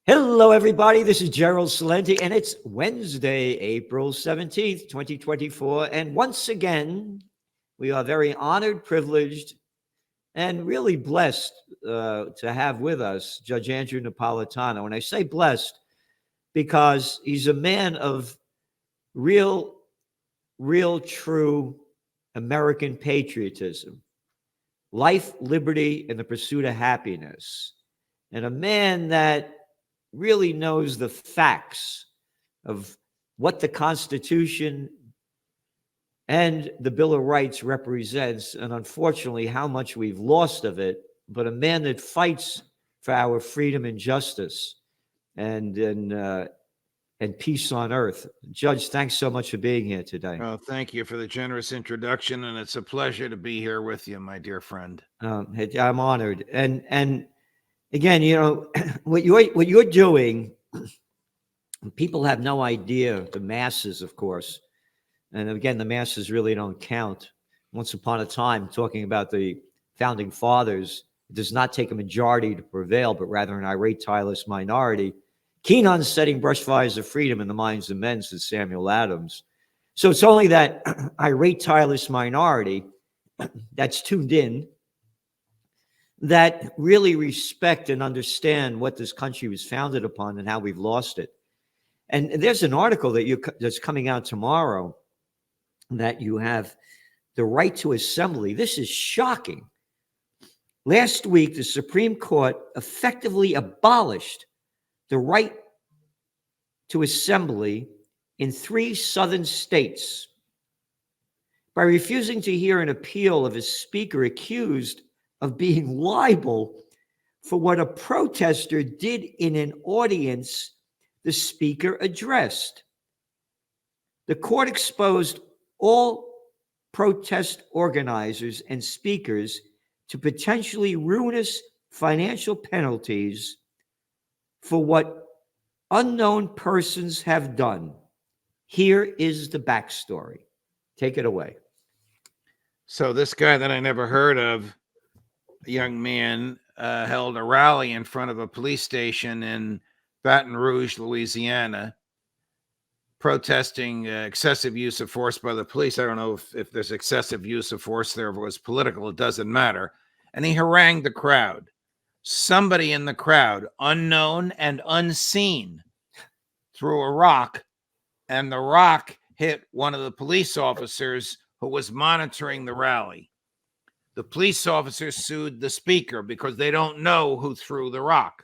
Hello, everybody. This is Gerald Salenti, and it's Wednesday, April 17th, 2024. And once again, we are very honored, privileged, and really blessed to have with us Judge Andrew Napolitano. And I say blessed because he's a man of real, true American patriotism, life, liberty, and the pursuit of happiness, and a man that really knows the facts of what the Constitution and the Bill of Rights represents, and unfortunately, how much we've lost of it, but a man that fights for our freedom and justice and peace on earth. Judge, thanks so much for being here today. Oh, thank you for the generous introduction, and it's a pleasure to be here with you, my dear friend. I'm honored. And again, you know, what you're doing, people have no idea, the masses, of course. And again, the masses really don't count. Once upon a time, talking about the founding fathers, it does not take a majority to prevail, but rather an irate, tireless minority, keen on setting brush fires of freedom in the minds of men, says Samuel Adams. So it's only that irate, tireless minority that's tuned in, that really respect and understand what this country was founded upon and how we've lost it. And there's an article that's coming out tomorrow that you have the right to assembly. This is shocking. Last week, the Supreme Court effectively abolished the right to assembly in 3 southern states by refusing to hear an appeal of a speaker accused of being liable for what a protester did in an audience the speaker addressed. The court exposed all protest organizers and speakers to potentially ruinous financial penalties for what unknown persons have done. Here is the backstory. Take it away. So this guy that I never heard of, a young man, held a rally in front of a police station in Baton Rouge, Louisiana, protesting excessive use of force by the police. I don't know if there's excessive use of force there, if it was political, it doesn't matter. And he harangued the crowd. Somebody in the crowd, unknown and unseen, threw a rock, and the rock hit one of the police officers who was monitoring the rally. The police officers sued the speaker because they don't know who threw the rock.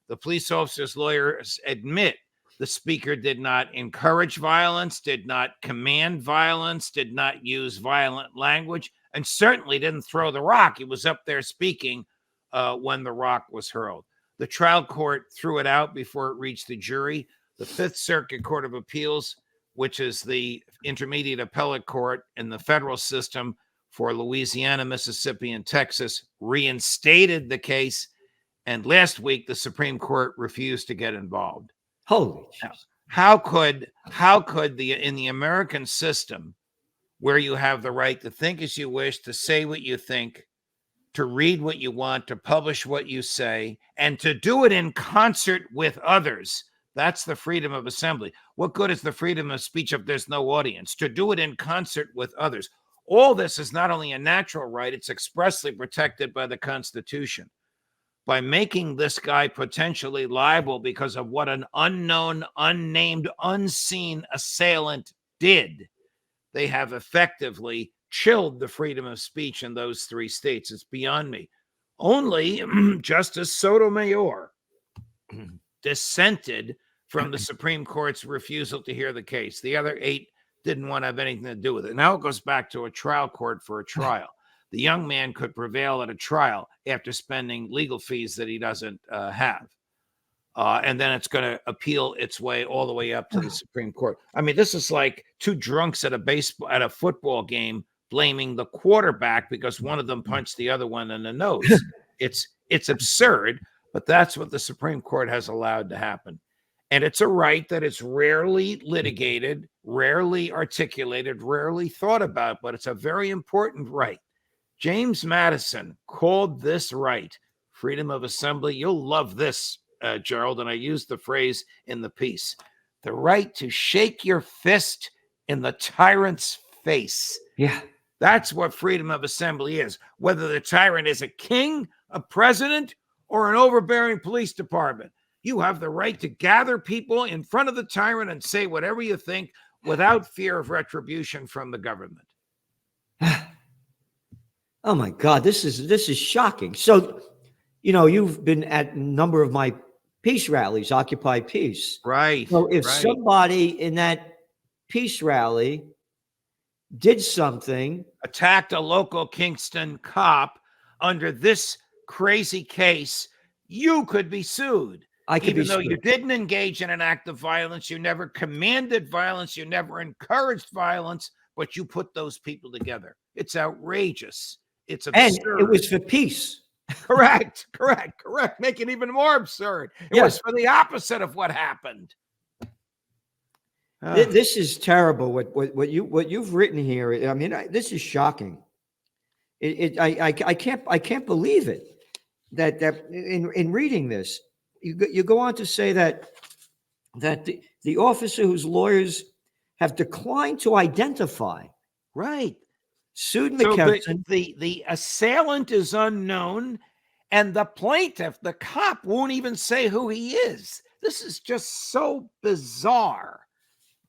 The police officer's lawyers admit the speaker did not encourage violence, did not command violence, did not use violent language, and certainly didn't throw the rock. He was up there speaking when the rock was hurled. The trial court threw it out before it reached the jury. The Fifth Circuit Court of Appeals, which is the intermediate appellate court in the federal system for Louisiana, Mississippi, and Texas, reinstated the case. And last week, the Supreme Court refused to get involved. Holy Jesus. How could in the American system, where you have the right to think as you wish, to say what you think, to read what you want, to publish what you say, and to do it in concert with others, that's the freedom of assembly. What good is the freedom of speech if there's no audience? To do it in concert with others. All this is not only a natural right, it's expressly protected by the Constitution. By making this guy potentially liable because of what an unknown, unnamed, unseen assailant did, they have effectively chilled the freedom of speech in those 3 states. It's beyond me. Only Justice Sotomayor dissented from the Supreme Court's refusal to hear the case. The other 8 didn't want to have anything to do with it. Now it goes back to a trial court for a trial. The young man could prevail at a trial after spending legal fees that he doesn't have. And then it's going to appeal its way all the way up to the Supreme Court. I mean, this is like 2 drunks at a football game blaming the quarterback because one of them punched the other one in the nose. It's absurd, but that's what the Supreme Court has allowed to happen. And it's a right that is rarely litigated, rarely articulated, rarely thought about, but it's a very important right. James Madison called this right freedom of assembly. You'll love this Gerald, and I used the phrase in the piece, the right to shake your fist in the tyrant's face. Yeah. That's what freedom of assembly is, whether the tyrant is a king, a president, or an overbearing police department. You have the right to gather people in front of the tyrant and say whatever you think without fear of retribution from the government. Oh my God, this is shocking. So, you've been at a number of my peace rallies, Occupy Peace. Right. So if right. somebody in that peace rally did something, attacked a local Kingston cop under this crazy case, you could be sued. I could Even be though you sued. didn't engage in an act of violence, you never commanded violence, you never encouraged violence, but you put those people together. It's outrageous. It's absurd. And it was for peace. Correct. Make it even more absurd. It was for the opposite of what happened. This is terrible. What you've written here. I mean, this is shocking. I can't believe it. That in reading this, you go on to say that the officer whose lawyers have declined to identify. Right. Sued So McKesson. the assailant is unknown, and the plaintiff, the cop, won't even say who he is. This is just so bizarre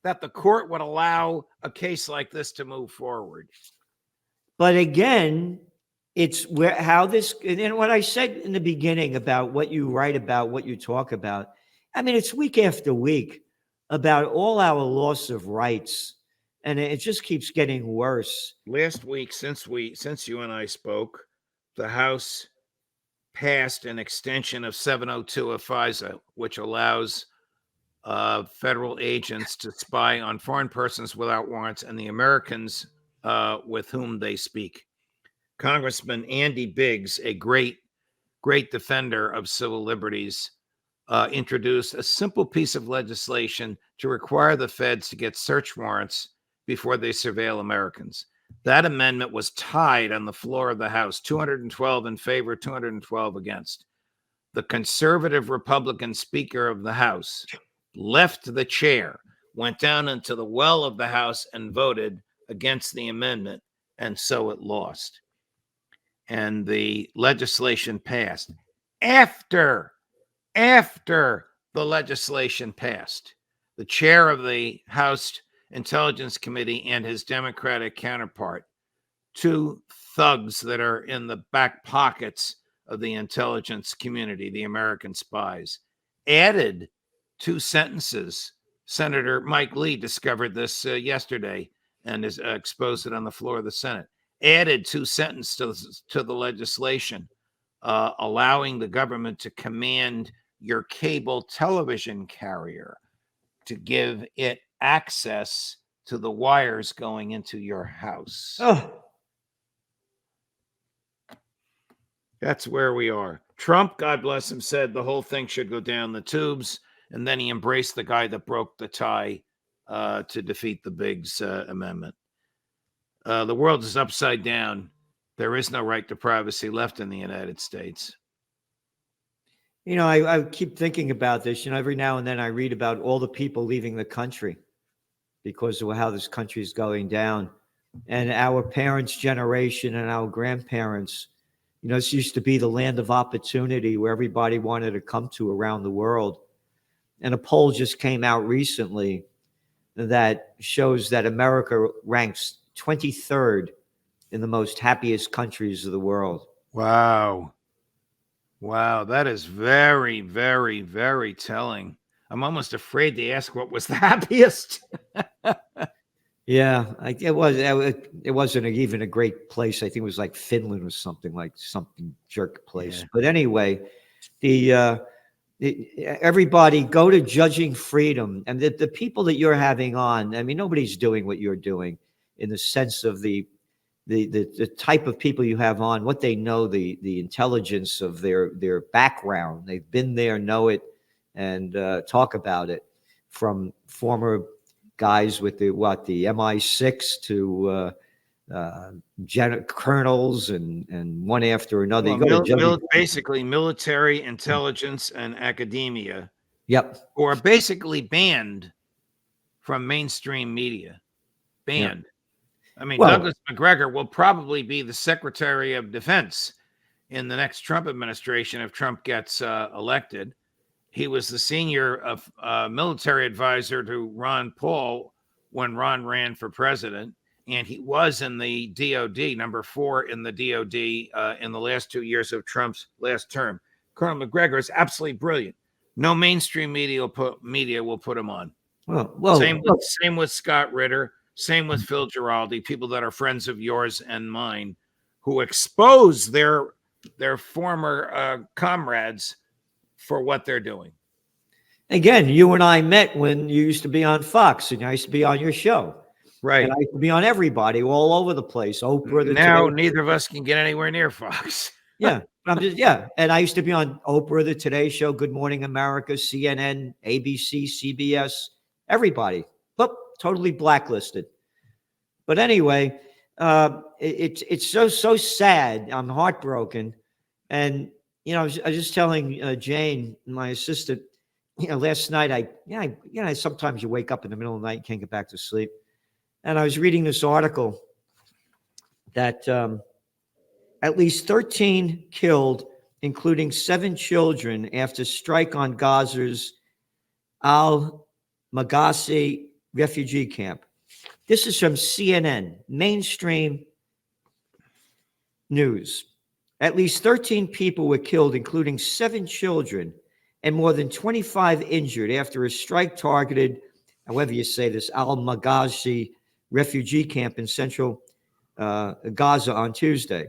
that the court would allow a case like this to move forward. But again, it's how this, and what I said in the beginning about what you write about, what you talk about. I mean, it's week after week about all our loss of rights, and it just keeps getting worse. Last week, since you and I spoke, the House passed an extension of 702 of FISA, which allows federal agents to spy on foreign persons without warrants and the Americans with whom they speak. Congressman Andy Biggs, a great defender of civil liberties, introduced a simple piece of legislation to require the feds to get search warrants before they surveil Americans. That amendment was tied on the floor of the House, 212 in favor, 212 against. The conservative Republican Speaker of the House left the chair, went down into the well of the House and voted against the amendment, and so it lost. And the legislation passed. After the legislation passed, the chair of the House Intelligence Committee and his Democratic counterpart, two thugs that are in the back pockets of the intelligence community, the American spies, added 2 sentences. Senator Mike Lee discovered this yesterday and has exposed it on the floor of the Senate. Added 2 sentences to the legislation, allowing the government to command your cable television carrier to give it access to the wires going into your house. Oh, that's where we are. Trump, God bless him, said the whole thing should go down the tubes, and then he embraced the guy that broke the tie to defeat the Biggs amendment. The world is upside down. There is no right to privacy left in the United States. I keep thinking about this. Every now and then I read about all the people leaving the country because of how this country is going down. And our parents' generation and our grandparents, this used to be the land of opportunity where everybody wanted to come to around the world. And a poll just came out recently that shows that America ranks 23rd in the most happiest countries of the world. Wow, that is very, very, very telling. I'm almost afraid to ask what was the happiest. Yeah, it wasn't even a great place. I think it was like Finland or something jerk place. Yeah. But anyway, everybody go to Judging Freedom, and the people that you're having on. I mean, nobody's doing what you're doing in the sense of the type of people you have on, what they know, the intelligence of their background. They've been there, know it, and talk about it, from former guys with the MI6 to colonels and one after another. Well, You go to Joey. basically military, intelligence, and academia, Yep. who are basically banned from mainstream media. Banned. I mean, Well, Douglas McGregor will probably be the Secretary of Defense in the next Trump administration if Trump gets elected. He was the senior military advisor to Ron Paul when Ron ran for president, and he was in the DOD, number 4 in the DOD in the last 2 years of Trump's last term. Colonel McGregor is absolutely brilliant. No mainstream media will put him on. Same with Scott Ritter. Same with Phil Giraldi, people that are friends of yours and mine, who expose their former comrades for what they're doing. Again, you and I met when you used to be on Fox, and I used to be on your show. Right. And I used to be on everybody all over the place. Oprah. Now neither of us can get anywhere near Fox. Yeah. And I used to be on Oprah, the Today Show, Good Morning America, CNN, ABC, CBS, everybody, but totally blacklisted. But anyway, it's so sad. I'm heartbroken. And, I was just telling Jane, my assistant, last night, sometimes you wake up in the middle of the night and can't get back to sleep. And I was reading this article that at least 13 killed, including 7 children, after strike on Gaza's al-Maghazi refugee camp. This is from CNN, mainstream news. At least 13 people were killed, including 7 children, and more than 25 injured after a strike targeted, however you say this, al-Maghazi refugee camp in central Gaza on Tuesday.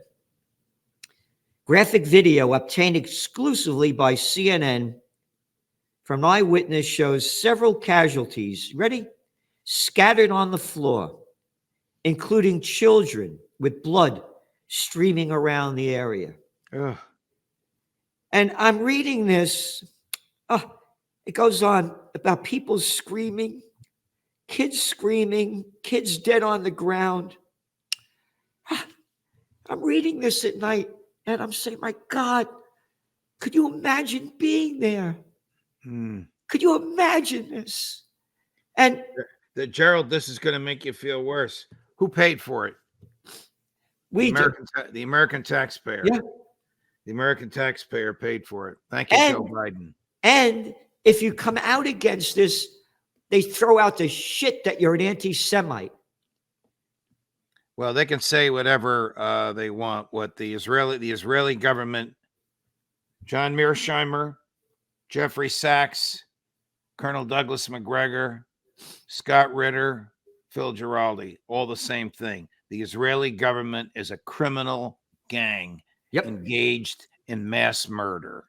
Graphic video obtained exclusively by CNN from eyewitness shows several casualties, ready, scattered on the floor, including children with blood streaming around the area. Ugh. And I'm reading this. It goes on about people screaming, kids dead on the ground. I'm reading this at night and I'm saying, my God, could you imagine being there? Could you imagine this? And Gerald, this is going to make you feel worse. Who paid for it? The American taxpayer. Yeah. The American taxpayer paid for it. Thank you, Joe Biden. And if you come out against this, they throw out the shit that you're an anti-Semite. Well, they can say whatever they want. What the Israeli government, John Mearsheimer, Jeffrey Sachs, Colonel Douglas McGregor, Scott Ritter, Phil Giraldi, all the same thing. The Israeli government is a criminal gang engaged in mass murder.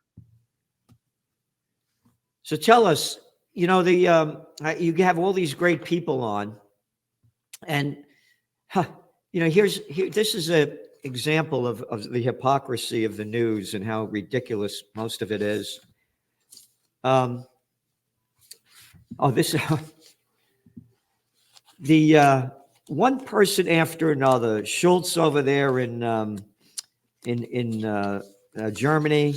So tell us, you have all these great people on, and this is an example of the hypocrisy of the news and how ridiculous most of it is. The one person after another, Schultz over there in Germany,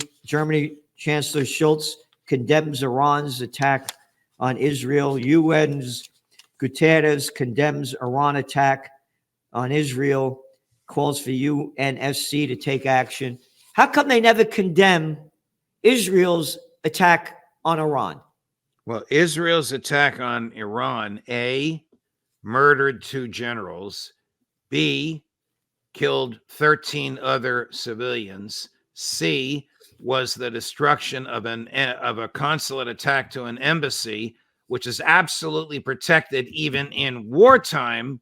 Chancellor Schultz condemns Iran's attack on Israel. UN's Guterres condemns Iran attack on Israel, calls for UNSC to take action. How come they never condemn Israel's attack on Iran? Well, Israel's attack on Iran, A, murdered 2 generals, B, killed 13 other civilians, C, was the destruction of a consulate attack to an embassy, which is absolutely protected even in wartime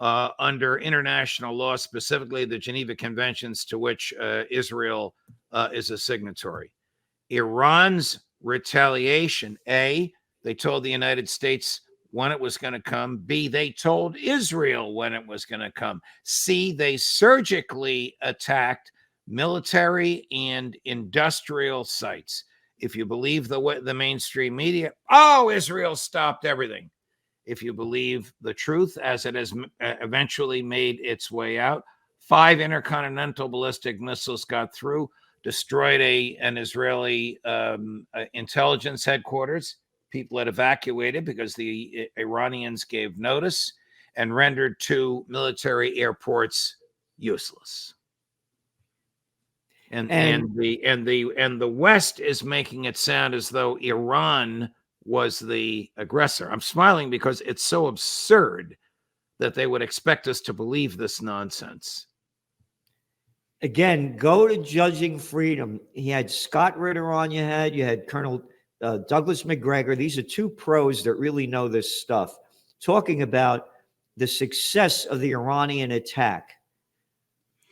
under international law, specifically the Geneva Conventions, to which Israel is a signatory. Iran's retaliation, A, they told the United States when it was going to come. B, they told Israel when it was going to come. C, they surgically attacked military and industrial sites. If you believe the mainstream media, Israel stopped everything. if you believe the truth, as it has eventually made its way out. 5 intercontinental ballistic missiles got through, destroyed an Israeli intelligence headquarters. People had evacuated because the Iranians gave notice, and rendered 2 military airports useless. And the West is making it sound as though Iran was the aggressor. I'm smiling because it's so absurd that they would expect us to believe this nonsense. Again, go to Judging Freedom. He had Scott Ritter on. You had Colonel Douglas McGregor. These are 2 pros that really know this stuff, talking about the success of the Iranian attack.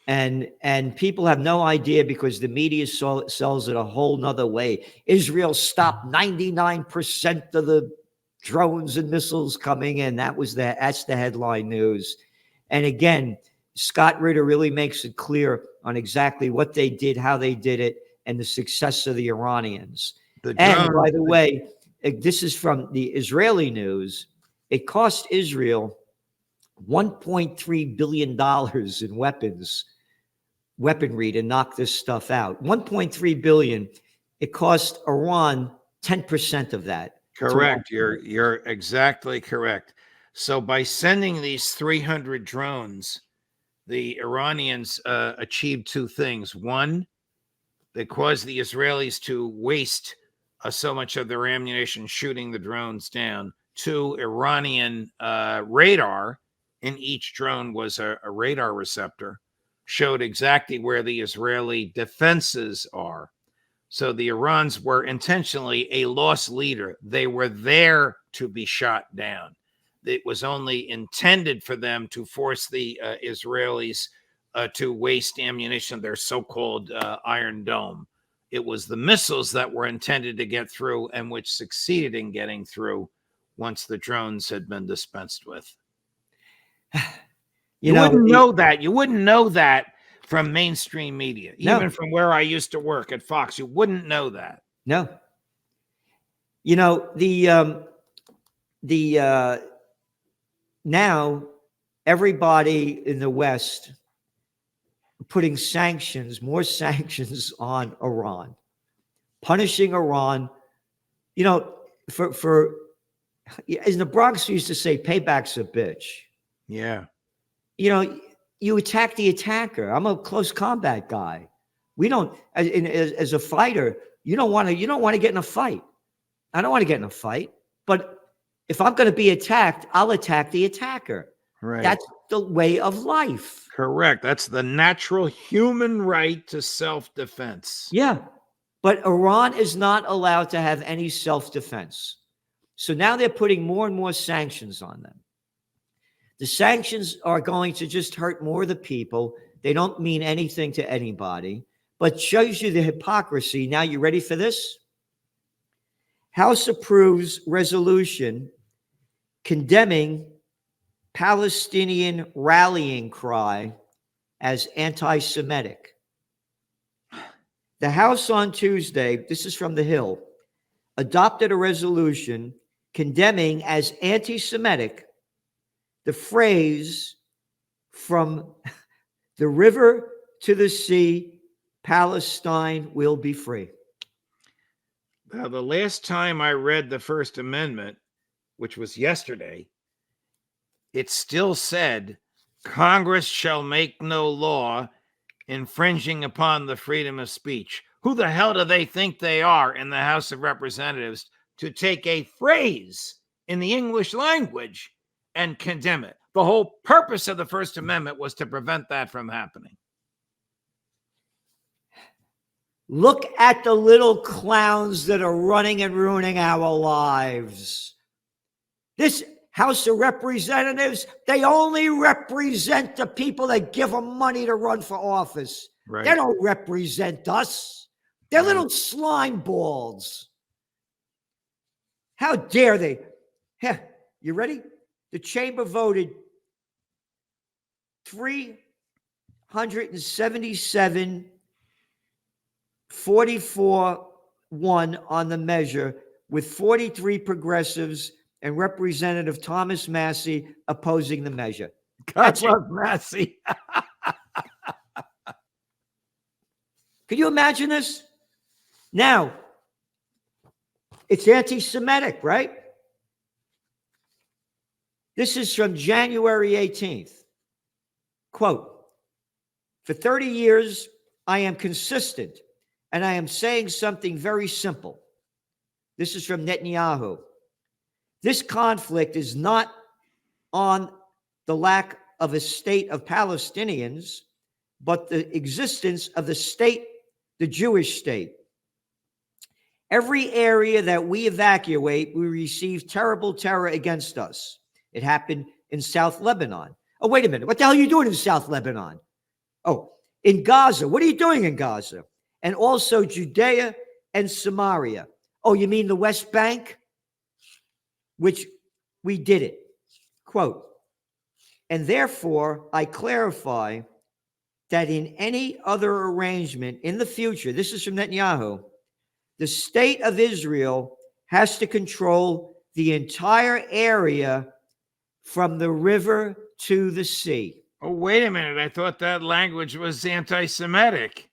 And people have no idea because the media sells it a whole nother way. Israel stopped 99% of the drones and missiles coming in. That's the headline news. And again, Scott Ritter really makes it clear on exactly what they did, how they did it, and the success of the Iranians. And by the way, this is from the Israeli news. It cost Israel $1.3 billion in weaponry to knock this stuff out. 1.3 billion. It cost Iran 10% of that. Correct. You're exactly correct. So by sending these 300 drones, the Iranians achieved 2 things. One, they caused the Israelis to waste so much of their ammunition shooting the drones down. 2, Iranian radar in each drone was a radar receptor, showed exactly where the Israeli defenses are. So the Iranians were intentionally a loss leader. They were there to be shot down. It was only intended for them to force the Israelis to waste ammunition, their so-called Iron Dome. It was the missiles that were intended to get through and which succeeded in getting through once the drones had been dispensed with. You wouldn't know that. You wouldn't know that from mainstream media, even from where I used to work at Fox. You wouldn't know that. No. You know, now everybody in the West putting more sanctions on Iran, punishing Iran. You know, for as the Bronx used to say, payback's a bitch. Yeah. You know, you attack the attacker. I'm a close combat guy. We don't, as a fighter, you don't want to get in a fight. I don't want to get in a fight, but if I'm going to be attacked, I'll attack the attacker. Right. That's the way of life. Correct. That's the natural human right to self-defense. Yeah. But Iran is not allowed to have any self-defense. So now they're putting more and more sanctions on them. The sanctions are going to just hurt more of the people. They don't mean anything to anybody, but shows you the hypocrisy. Now, you ready for this? House approves resolution condemning Palestinian rallying cry as anti-Semitic. The House on Tuesday, this is from The Hill, adopted a resolution condemning as anti-Semitic the phrase "from the river to the sea, Palestine will be free." Now, the last time I read the First Amendment, which was yesterday, it still said, Congress shall make no law infringing upon the freedom of speech. Who the hell do they think they are in the House of Representatives to take a phrase in the English language and condemn it? The whole purpose of the First Amendment was to prevent that from happening. Look at the little clowns that are running and ruining our lives. This House of Representatives, they only represent the people that give them money to run for office. Right. They don't represent us. They're little slime balls. How dare they? Here, you ready? The chamber voted 377 44-1 on the measure, with 43 progressives and Representative Thomas Massey opposing the measure. God love Massey. Can you imagine this? Now, it's anti-Semitic, right? This is from January 18th. Quote, for 30 years, I am consistent, and I am saying something very simple. This is from Netanyahu. This conflict is not on the lack of a state of Palestinians, but the existence of the state, the Jewish state. Every area that we evacuate, we receive terrible terror against us. It happened in South Lebanon. Oh, wait a minute. What the hell are you doing in South Lebanon? Oh, in Gaza. What are you doing in Gaza? And also Judea and Samaria. Oh, you mean the West Bank? Which we did it. Quote, and therefore I clarify that in any other arrangement in the future, this is from Netanyahu, the state of Israel has to control the entire area from the river to the sea. Oh, wait a minute. I thought that language was anti-Semitic.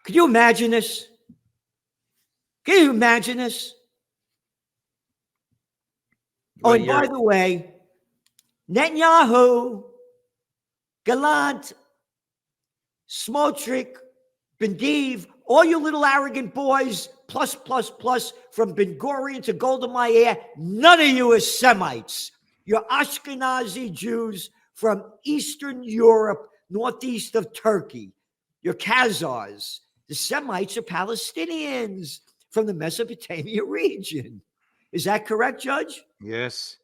Could you imagine this? Can you imagine this? Oh, and by the way, Netanyahu, Gallant, Smotrich, Ben-Gvir, all you little arrogant boys, plus, from Ben-Gurion to Golda Meir, none of you are Semites. You're Ashkenazi Jews from Eastern Europe, northeast of Turkey. You're Khazars. The Semites are Palestinians from the Mesopotamia region. Is that correct, Judge? Yes,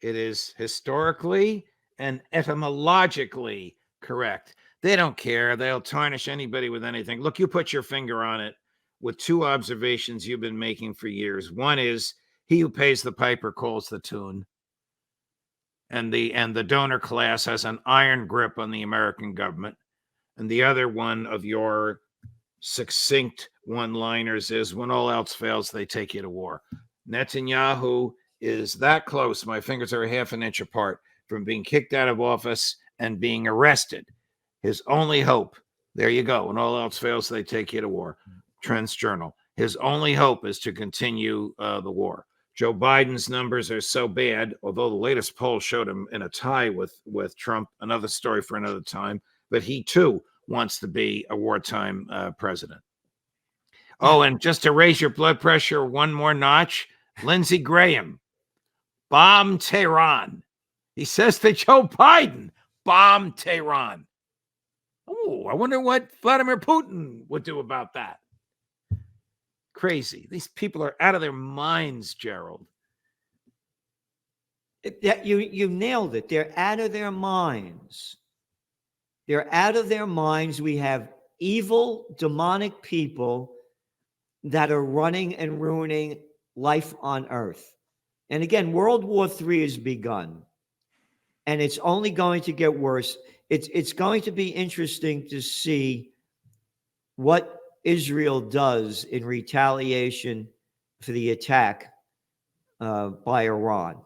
it is historically and etymologically correct. They don't care. They'll tarnish anybody with anything. Look, you put your finger on it with two observations you've been making for years. One is he who pays the piper calls the tune. And the donor class has an iron grip on the American government. And the other one of your succinct one-liners is when all else fails, they take you to war. Netanyahu is that close. My fingers are a half an inch apart from being kicked out of office and being arrested. His only hope, there you go. When all else fails, they take you to war. Trends Journal. His only hope is to continue the war. Joe Biden's numbers are so bad, although the latest poll showed him in a tie with Trump, another story for another time, but he too wants to be a wartime president. Oh, and just to raise your blood pressure one more notch, Lindsey Graham, bomb Tehran. He says to Joe Biden, bomb Tehran. Oh, I wonder what Vladimir Putin would do about that. Crazy. These people are out of their minds, Gerald. You nailed it. They're out of their minds. They're out of their minds. We have evil, demonic people that are running and ruining life on earth. And again, World War III has begun, and it's only going to get worse. It's going to be interesting to see what Israel does in retaliation for the attack by Iran.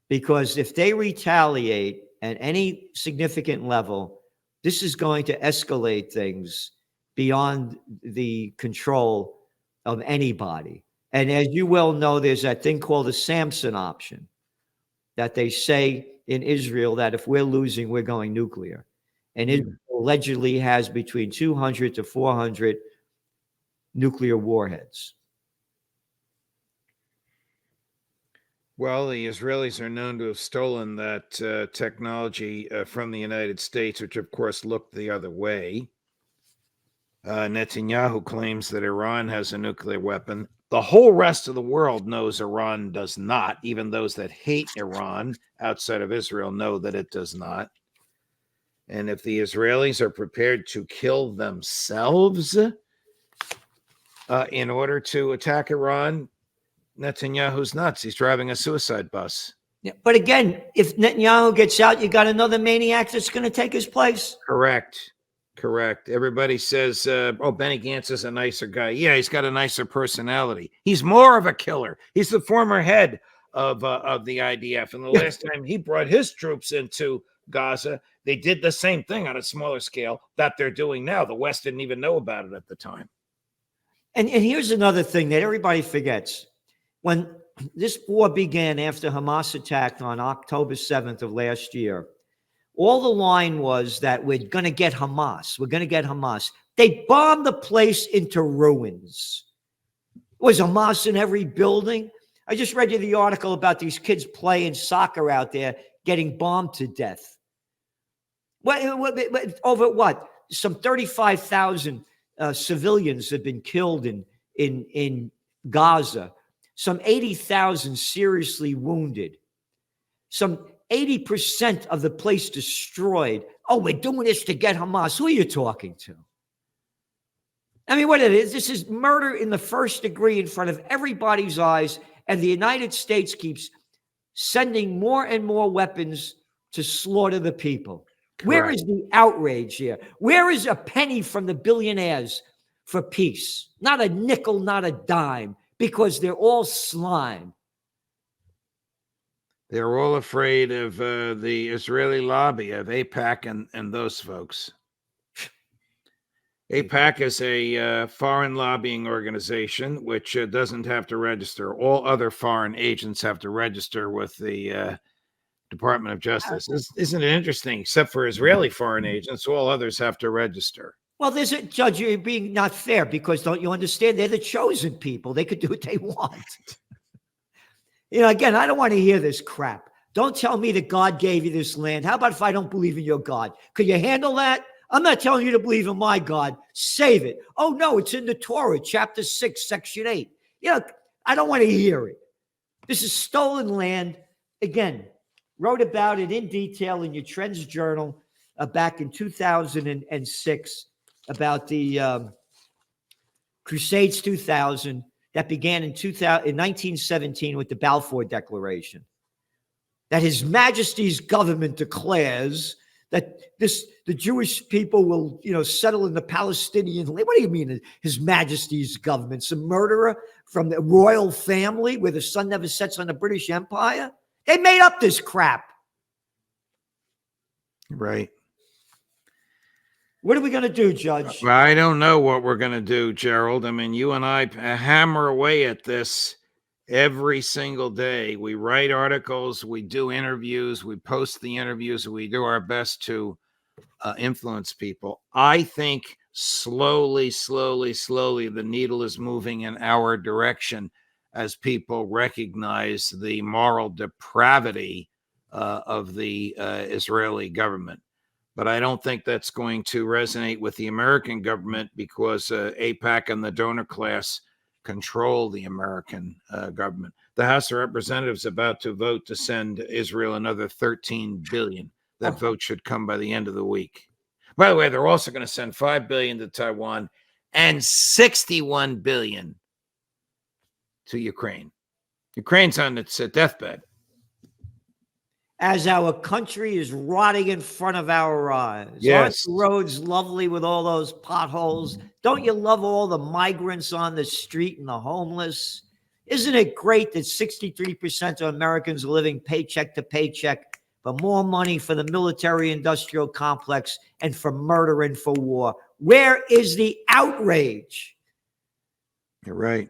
Because if they retaliate at any significant level, this is going to escalate things beyond the control of anybody. And as you well know, there's that thing called the Samson option that they say in Israel that if we're losing, we're going nuclear. And Israel allegedly has between 200 to 400 nuclear warheads. Well, the Israelis are known to have stolen that technology from the United States, which of course looked the other way. Netanyahu claims that Iran has a nuclear weapon. The whole rest of the world knows Iran does not. Even those that hate Iran outside of Israel know that it does not. And if the Israelis are prepared to kill themselves in order to attack Iran, Netanyahu's nuts. He's driving a suicide bus. Yeah, but again, if Netanyahu gets out, you got another maniac that's going to take his place. Correct. Correct. Everybody says, oh, Benny Gantz is a nicer guy. Yeah, he's got a nicer personality. He's more of a killer. He's the former head of the IDF. And the last time he brought his troops into Gaza, they did the same thing on a smaller scale that they're doing now. The West didn't even know about it at the time. And here's another thing that everybody forgets. When this war began after Hamas attacked on October 7th of last year, all the line was that we're going to get Hamas. We're going to get Hamas. They bombed the place into ruins. Was Hamas in every building? I just read you the article about these kids playing soccer out there getting bombed to death. Over what? Some 35,000 civilians have been killed in Gaza. Some 80,000 seriously wounded. Some 80% of the place destroyed. Oh, we're doing this to get Hamas. Who are you talking to? I mean, what it is, this is murder in the first degree in front of everybody's eyes, and the United States keeps sending more and more weapons to slaughter the people. Correct. Where is the outrage here? Where is a penny from the billionaires for peace? Not a nickel, not a dime, because they're all slime. They're all afraid of the Israeli lobby, of AIPAC and those folks. AIPAC is a foreign lobbying organization which doesn't have to register. All other foreign agents have to register with the Department of Justice. Isn't it interesting? Except for Israeli foreign agents, all others have to register. Well, there's a judge, you're being not fair, because don't you understand? They're the chosen people. They could do what they want. Again, I don't want to hear this crap. Don't tell me that God gave you this land. How about if I don't believe in your God? Could you handle that? I'm not telling you to believe in my God. Save it. Oh, no, it's in the Torah, chapter 6, section 8. I don't want to hear it. This is stolen land. Again, wrote about it in detail in your Trends Journal back in 2006 about the Crusades 2000. That began in 1917 with the Balfour Declaration. That His Majesty's government declares that the Jewish people will, settle in the Palestinian land. What do you mean, His Majesty's government? Some murderer from the royal family where the sun never sets on the British Empire? They made up this crap. Right. What are we going to do, Judge? I don't know what we're going to do, Gerald. I mean, you and I hammer away at this every single day. We write articles, we do interviews, we post the interviews, we do our best to influence people. I think slowly, the needle is moving in our direction as people recognize the moral depravity of the Israeli government. But I don't think that's going to resonate with the American government because AIPAC and the donor class control the American government. The House of Representatives is about to vote to send Israel another $13 billion. That vote should come by the end of the week. By the way, they're also going to send $5 billion to Taiwan and $61 billion to Ukraine. Ukraine's on its deathbed. As our country is rotting in front of our eyes. Yes. Aren't the roads lovely with all those potholes? Don't you love all the migrants on the street and the homeless? Isn't it great that 63% of Americans are living paycheck to paycheck, but more money for the military-industrial complex and for murder and for war? Where is the outrage? You're right.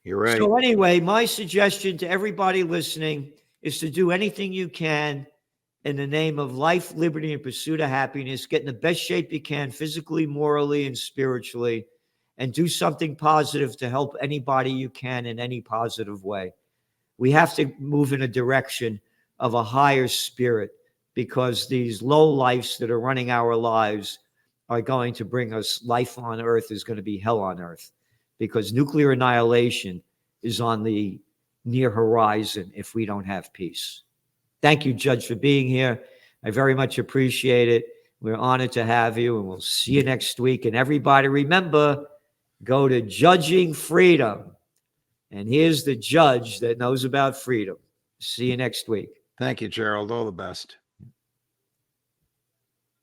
You're right. So anyway, my suggestion to everybody listening is to do anything you can in the name of life, liberty, and pursuit of happiness. Get in the best shape you can, physically, morally, and spiritually, and do something positive to help anybody you can in any positive way. We have to move in a direction of a higher spirit, because these low lives that are running our lives are going to bring us life on earth is going to be hell on earth, because nuclear annihilation is on the near horizon if we don't have peace. Thank you, Judge, for being here. I very much appreciate it. We're honored to have you, and we'll see you next week. And everybody, remember, go to Judging Freedom. And here's the judge that knows about freedom. See you next week. Thank you, Gerald. All the best.